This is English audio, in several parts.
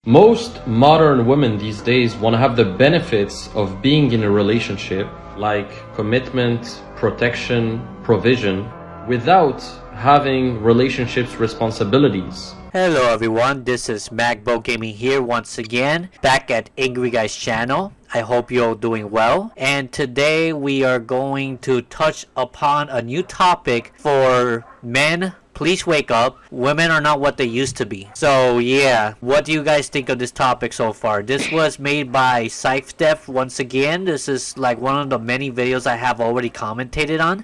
Most modern women these days want to have the benefits of being in a relationship, like commitment, protection, provision, without having relationships responsibilities. Hello everyone, this is Magbo Gaming here once again, back at Angry Guys channel. I hope you're all doing well. And today we are going to touch upon a new topic for men. Please wake up. Women are not what they used to be. So yeah, what do you guys think of this topic so far? This was made by ScypheDef once again. This is like one of the many videos I have already commentated on.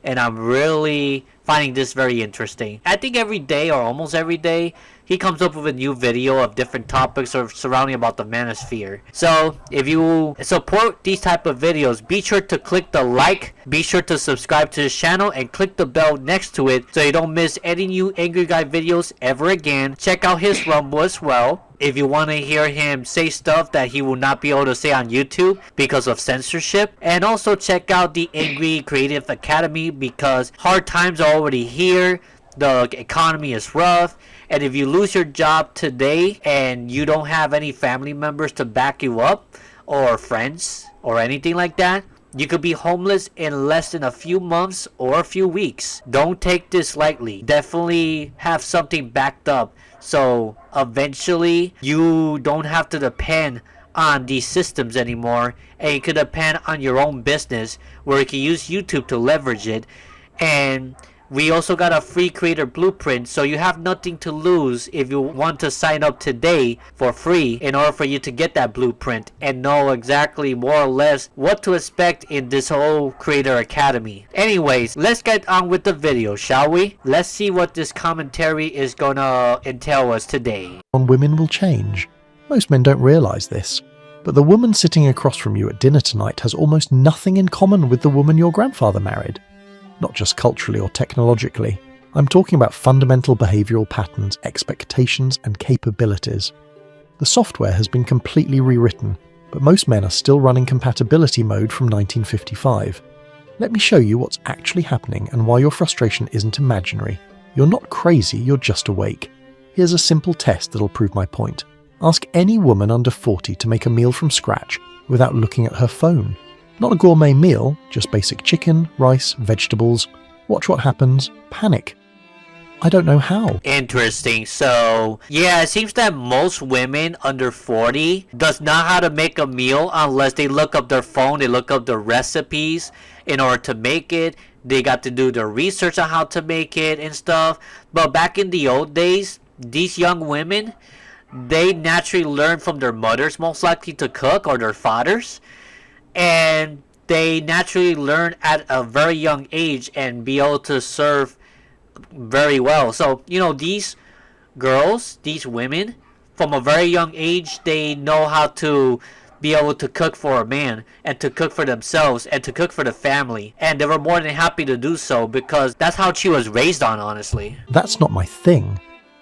And I'm really finding this very interesting. I think every day or almost every day he comes up with a new video of different topics or surrounding about the manosphere. So if you support these type of videos, be sure to click the like, be sure to subscribe to this channel, and click the bell next to it so you don't miss any new Angry Guy videos ever again. Check out his Rumble as well if you want to hear him say stuff that he will not be able to say on YouTube because of censorship. And also check out the Angry Creative Academy because hard times are already here. The economy is rough, and if you lose your job today and you don't have any family members to back you up or friends or anything like that, you could be homeless in less than a few months or a few weeks. Don't take this lightly. Definitely have something backed up so eventually you don't have to depend on these systems anymore, and you could depend on your own business where you can use YouTube to leverage it. And we also got a free creator blueprint, so you have nothing to lose if you want to sign up today for free in order for you to get that blueprint and know exactly more or less what to expect in this whole creator academy. Anyways, let's get on with the video, shall we? Let's see what this commentary is gonna entail us today. On women will change. Most men don't realise this, but the woman sitting across from you at dinner tonight has almost nothing in common with the woman your grandfather married. Not just culturally or technologically. I'm talking about fundamental behavioural patterns, expectations, and capabilities. The software has been completely rewritten, but most men are still running compatibility mode from 1955. Let me show you what's actually happening and why your frustration isn't imaginary. You're not crazy, you're just awake. Here's a simple test that'll prove my point. Ask any woman under 40 to make a meal from scratch without looking at her phone. Not a gourmet meal, just basic chicken, rice, vegetables. Watch what happens. Panic. I don't know how. Interesting. So, yeah, it seems that most women under 40 does not how to make a meal unless they look up their phone, they look up the recipes in order to make it. They got to do their research on how to make it and stuff. But back in the old days, these young women, they naturally learn from their mothers most likely to cook, or their fathers. And they naturally learn at a very young age and be able to serve very well. So, you know, these girls, these women, from a very young age, they know how to be able to cook for a man and to cook for themselves and to cook for the family. And they were more than happy to do so because that's how she was raised on, honestly. That's not my thing.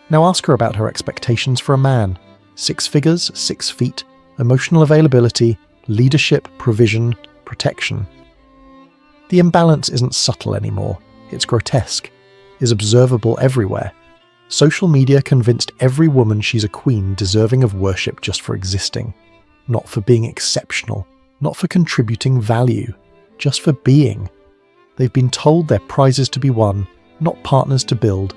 Now ask her about her expectations for a man. 6 figures, 6 feet, emotional availability, leadership, provision, protection. The imbalance isn't subtle anymore, it's grotesque, is observable everywhere. Social media convinced every woman she's a queen deserving of worship just for existing, not for being exceptional, not for contributing value, just for being. They've been told they're prizes to be won, not partners to build.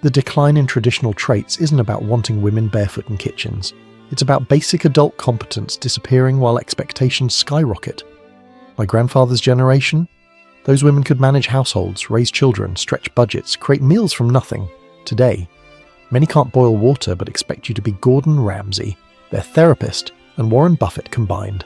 The decline in traditional traits isn't about wanting women barefoot in kitchens. It's about basic adult competence disappearing while expectations skyrocket. My grandfather's generation? Those women could manage households, raise children, stretch budgets, create meals from nothing. Today, many can't boil water but expect you to be Gordon Ramsay, their therapist, and Warren Buffett combined.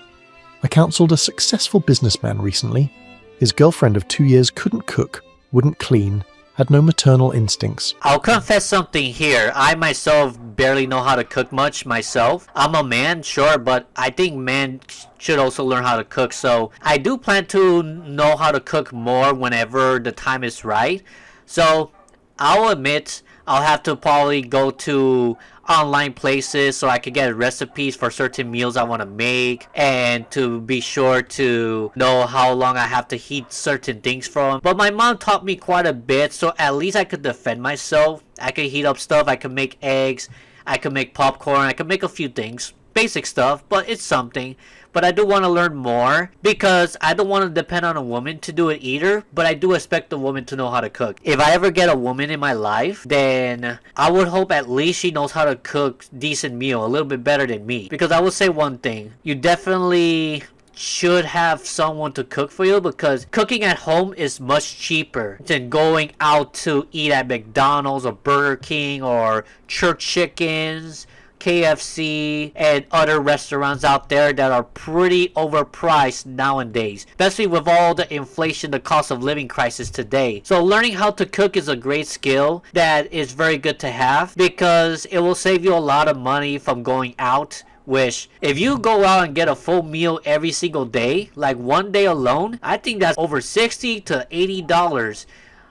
I counselled a successful businessman recently. His girlfriend of 2 years couldn't cook, wouldn't clean, had no maternal instincts. I'll confess something here. I myself barely know how to cook much myself. I'm a man, sure, but I think men should also learn how to cook. So I do plan to know how to cook more whenever the time is right. So I'll admit I'll have to probably go to online places so I can get recipes for certain meals I want to make, and to be sure to know how long I have to heat certain things from. But my mom taught me quite a bit, so at least I could defend myself. I could heat up stuff, I could make eggs, I can make popcorn. I can make a few things. Basic stuff, but it's something. But I do want to learn more because I don't want to depend on a woman to do it either, but I do expect the woman to know how to cook. If I ever get a woman in my life, then I would hope at least she knows how to cook decent meal, a little bit better than me. Because I will say one thing, you definitely should have someone to cook for you, because cooking at home is much cheaper than going out to eat at McDonald's or Burger King or Church Chickens, KFC, and other restaurants out there that are pretty overpriced nowadays, especially with all the inflation, the cost of living crisis today. So learning how to cook is a great skill that is very good to have, because it will save you a lot of money from going out. Which, if you go out and get a full meal every single day, like one day alone, I think that's over $60 to $80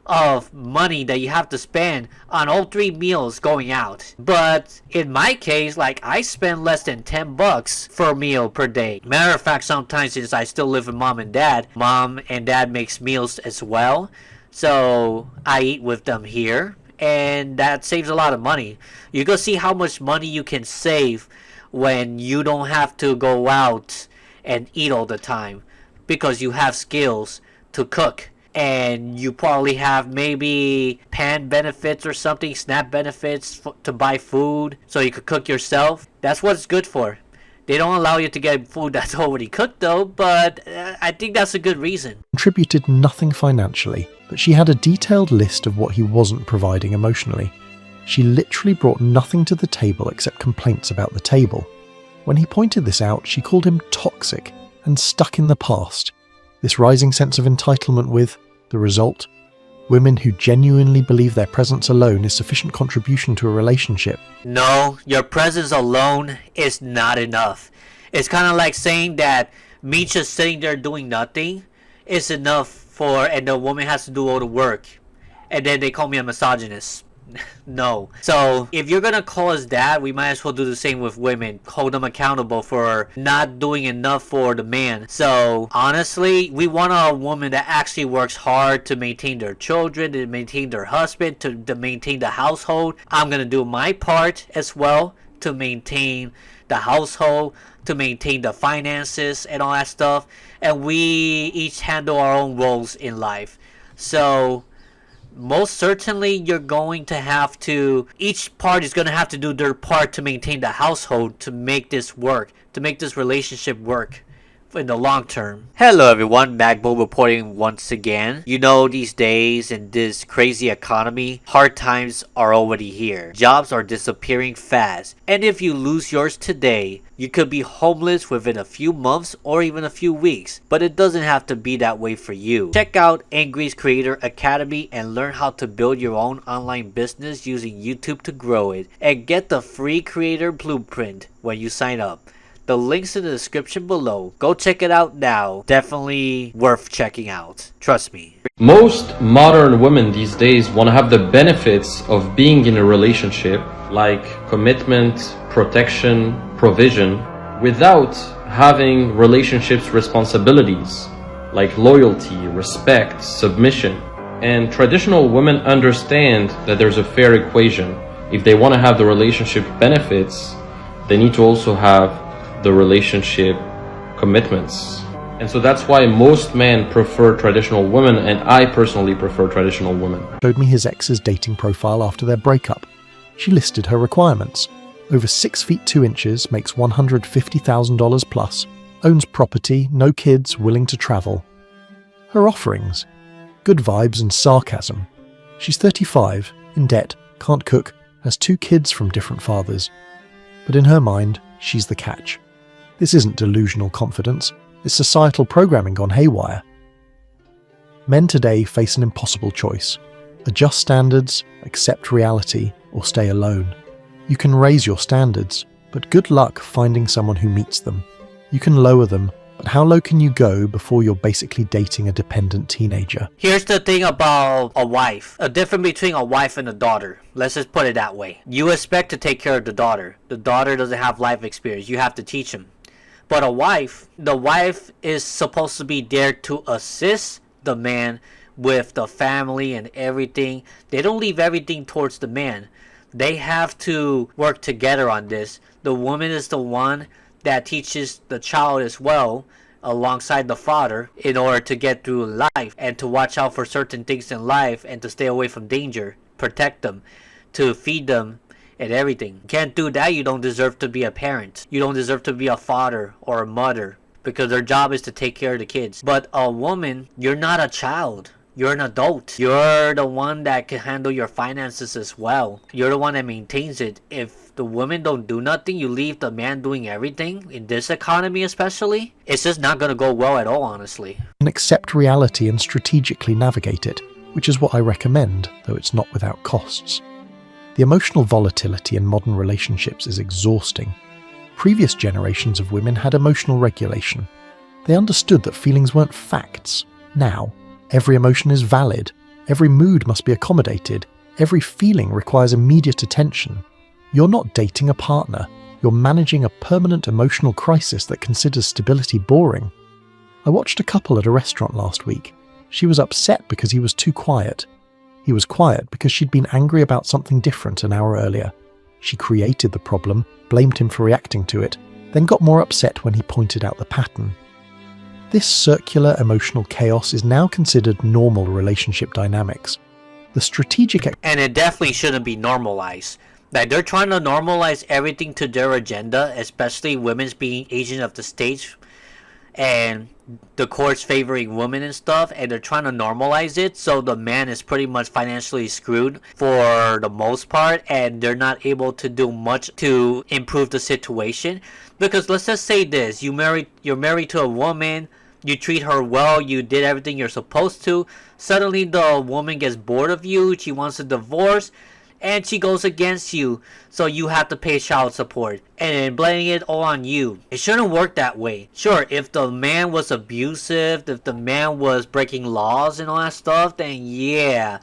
of money that you have to spend on all 3 meals going out. But in my case, like, I spend less than $10 for a meal per day. Matter of fact, sometimes, since I still live with mom and dad makes meals as well, so I eat with them here, and that saves a lot of money. You go see how much money you can save when you don't have to go out and eat all the time, because you have skills to cook. And you probably have maybe pan benefits or something, SNAP benefits to buy food so you could cook yourself. That's what it's good for. They don't allow you to get food that's already cooked though, but I think that's a good reason. Contributed nothing financially, but she had a detailed list of what he wasn't providing emotionally. She literally brought nothing to the table except complaints about the table. When he pointed this out, she called him toxic and stuck in the past. This rising sense of entitlement with the result: women who genuinely believe their presence alone is sufficient contribution to a relationship. No, your presence alone is not enough. It's kind of like saying that me just sitting there doing nothing is enough and the woman has to do all the work. And then they call me a misogynist. No. So if you're gonna call us that, we might as well do the same with women. Hold them accountable for not doing enough for the man. So honestly, we want a woman that actually works hard to maintain their children, to maintain their husband, to maintain the household. I'm gonna do my part as well to maintain the household, to maintain the finances and all that stuff. And we each handle our own roles in life. So most certainly you're going to have to, each part is going to have to do their part to maintain the household, to make this work, to make this relationship work in the long term. Hello everyone, Magbo reporting once again. You know, these days in this crazy economy, hard times are already here. Jobs are disappearing fast, and if you lose yours today, you could be homeless within a few months or even a few weeks, but it doesn't have to be that way for you. Check out Angry's Creator Academy and learn how to build your own online business using YouTube to grow it, and get the free creator blueprint when you sign up. The link's in the description below. Go check it out now. Definitely worth checking out. Trust me. Most modern women these days want to have the benefits of being in a relationship, like commitment, protection, provision, without having relationships responsibilities, like loyalty, respect, submission. And traditional women understand that there's a fair equation. If they want to have the relationship benefits, they need to also have the relationship commitments. And so that's why most men prefer traditional women, and I personally prefer traditional women. Showed me his ex's dating profile after their breakup. She listed her requirements. Over 6 feet 2 inches, makes $150,000 plus, owns property, no kids, willing to travel. Her offerings: good vibes and sarcasm. She's 35, in debt, can't cook, has 2 kids from different fathers. But in her mind, she's the catch. This isn't delusional confidence, it's societal programming gone haywire. Men today face an impossible choice: adjust standards, accept reality, or stay alone. You can raise your standards, but good luck finding someone who meets them. You can lower them, but how low can you go before you're basically dating a dependent teenager? Here's the thing about a wife. A difference between a wife and a daughter. Let's just put it that way. You expect to take care of the daughter. The daughter doesn't have life experience. You have to teach him. But the wife is supposed to be there to assist the man with the family and everything. They don't leave everything towards the man. They have to work together on this. The woman is the one that teaches the child as well alongside the father in order to get through life and to watch out for certain things in life and to stay away from danger, protect them, to feed them and everything. Can't do that, you don't deserve to be a parent. You don't deserve to be a father or a mother because their job is to take care of the kids. But a woman, you're not a child. You're an adult. You're the one that can handle your finances as well. You're the one that maintains it. If the women don't do nothing, you leave the man doing everything, in this economy especially, it's just not going to go well at all, honestly. And accept reality and strategically navigate it, which is what I recommend, though it's not without costs. The emotional volatility in modern relationships is exhausting. Previous generations of women had emotional regulation. They understood that feelings weren't facts. Now, every emotion is valid, every mood must be accommodated, every feeling requires immediate attention. You're not dating a partner, you're managing a permanent emotional crisis that considers stability boring. I watched a couple at a restaurant last week. She was upset because he was too quiet. He was quiet because she'd been angry about something different an hour earlier. She created the problem, blamed him for reacting to it, then got more upset when he pointed out the pattern. This circular emotional chaos is now considered normal relationship dynamics. The strategic and it definitely shouldn't be normalized. Like, they're trying to normalize everything to their agenda, especially women's being agent of the state and the courts favoring women and stuff, and they're trying to normalize it so the man is pretty much financially screwed for the most part, and they're not able to do much to improve the situation. Because let's just say this, you're married to a woman, you treat her well, you did everything you're supposed to, suddenly the woman gets bored of you, she wants a divorce, and she goes against you, so you have to pay child support and blaming it all on you. It shouldn't work that way. Sure, if the man was abusive, if the man was breaking laws and all that stuff, then yeah,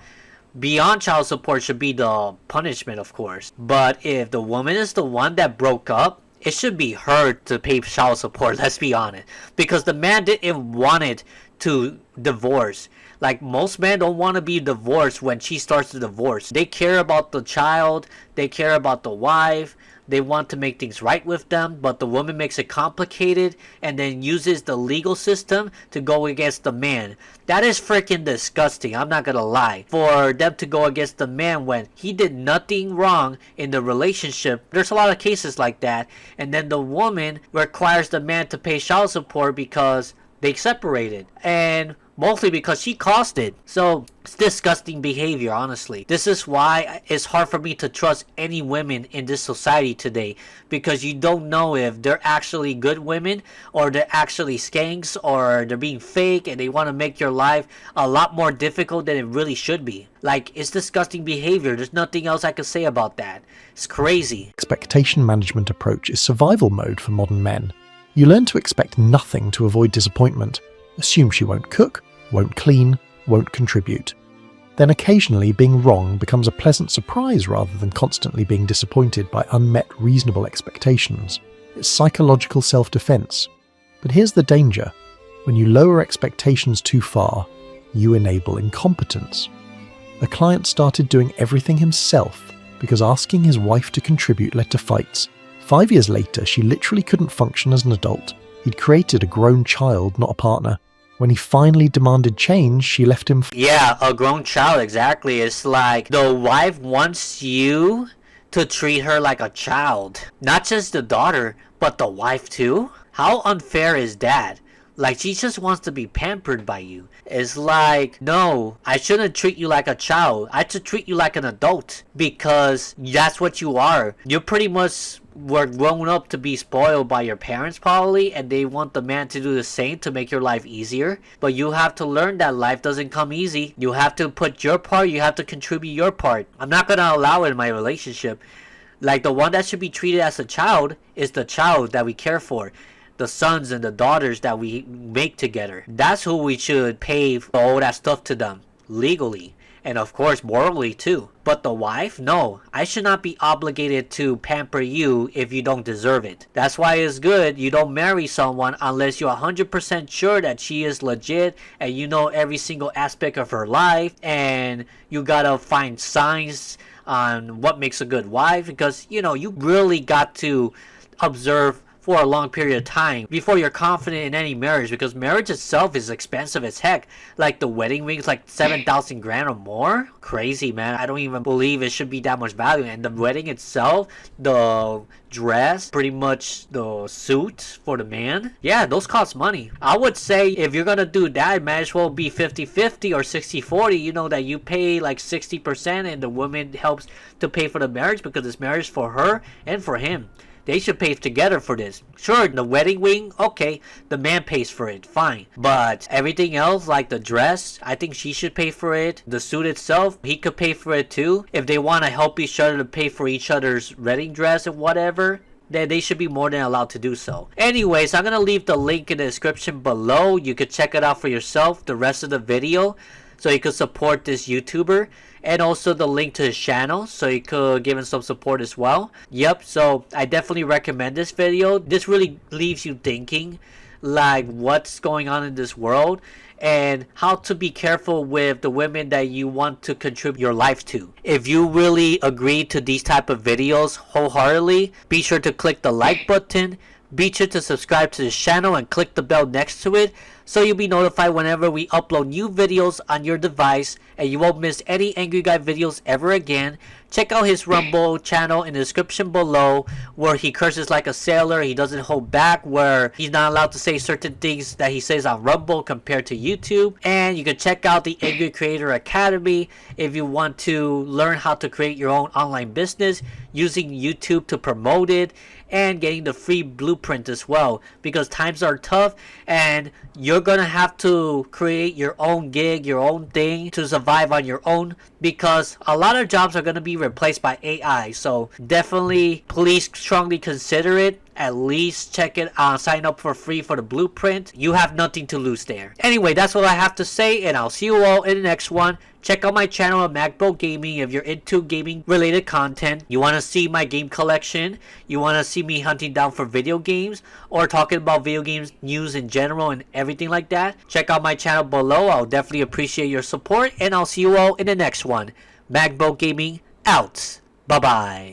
beyond child support should be the punishment, of course. But if the woman is the one that broke up, it should be her to pay child support, let's be honest. Because the man didn't want it to divorce. Like, most men don't want to be divorced when she starts the divorce. They care about the child, they care about the wife, they want to make things right with them, but the woman makes it complicated and then uses the legal system to go against the man. That is freaking disgusting, I'm not gonna lie. For them to go against the man when he did nothing wrong in the relationship. There's a lot of cases like that. And then the woman requires the man to pay child support because they separated. And mostly because she caused it. So it's disgusting behavior, honestly. This is why it's hard for me to trust any women in this society today, because you don't know if they're actually good women or they're actually skanks or they're being fake and they want to make your life a lot more difficult than it really should be. Like, it's disgusting behavior. There's nothing else I can say about that. It's crazy. Expectation management approach is survival mode for modern men. You learn to expect nothing to avoid disappointment. Assume she won't cook, won't clean, won't contribute. Then occasionally being wrong becomes a pleasant surprise rather than constantly being disappointed by unmet reasonable expectations. It's psychological self-defense. But here's the danger. When you lower expectations too far, you enable incompetence. A client started doing everything himself because asking his wife to contribute led to fights. 5 years later, she literally couldn't function as an adult. He'd created a grown child, not a partner. When he finally demanded change, she left him. Yeah, a grown child, exactly. It's like the wife wants you to treat her like a child. Not just the daughter, but the wife too? How unfair is that? Like, she just wants to be pampered by you. It's like, no, I shouldn't treat you like a child. I should treat you like an adult, because that's what you are. You're pretty much were grown up to be spoiled by your parents probably, and they want the man to do the same to make your life easier. But you have to learn that life doesn't come easy. You have to put your part, you have to contribute your part. I'm not gonna allow it in my relationship. Like, the one that should be treated as a child is the child that we care for, the sons and the daughters that we make together. That's who we should pay for all that stuff to them, legally. And of course morally too. But the wife? No. I should not be obligated to pamper you if you don't deserve it. That's why it's good you don't marry someone unless you're 100% sure that she is legit and you know every single aspect of her life, and you gotta find signs on what makes a good wife, because you know you really got to observe for a long period of time before you're confident in any marriage, because marriage itself is expensive as heck. Like the wedding ring is like 7,000 grand or more. Crazy, man. I don't even believe it should be that much value. And the wedding itself, the dress, pretty much the suit for the man, yeah, those cost money. I would say if you're gonna do that, it might as well be 50-50 or 60-40. You know, that you pay like 60% and the woman helps to pay for the marriage, because it's marriage for her and for him. They should pay together for this. Sure, the wedding ring, okay, the man pays for it, fine. But everything else, like the dress, I think she should pay for it. The suit itself, he could pay for it too. If they want to help each other to pay for each other's wedding dress and whatever, then they should be more than allowed to do so. Anyways, I'm going to leave the link in the description below. You could check it out for yourself, the rest of the video, so you could support this YouTuber. And also the link to his channel, so you could give him some support as well. Yep, so I definitely recommend this video. This really leaves you thinking, like, what's going on in this world and how to be careful with the women that you want to contribute your life to. If you really agree to these type of videos wholeheartedly, be sure to click the like button. Be sure to subscribe to this channel and click the bell next to it, so you'll be notified whenever we upload new videos on your device, and you won't miss any Angry Guy videos ever again. Check out his Rumble channel in the description below, where he curses like a sailor. He doesn't hold back, where he's not allowed to say certain things that he says on Rumble compared to YouTube. And you can check out the Angry Creator Academy if you want to learn how to create your own online business using YouTube to promote it, and getting the free blueprint as well, because times are tough and you're gonna have to create your own gig, your own thing to survive on your own, because a lot of jobs are gonna be replaced by AI. So definitely, please strongly consider it. At least check it out, sign up for free for the blueprint. You have nothing to lose there. Anyway, that's all I have to say, and I'll see you all in the next one. Check out my channel at MacBo Gaming if you're into gaming related content. You want to see my game collection, you want to see me hunting down for video games, or talking about video games news in general and everything like that, check out my channel below. I'll definitely appreciate your support, and I'll see you all in the next one. MacBo Gaming out. Bye bye.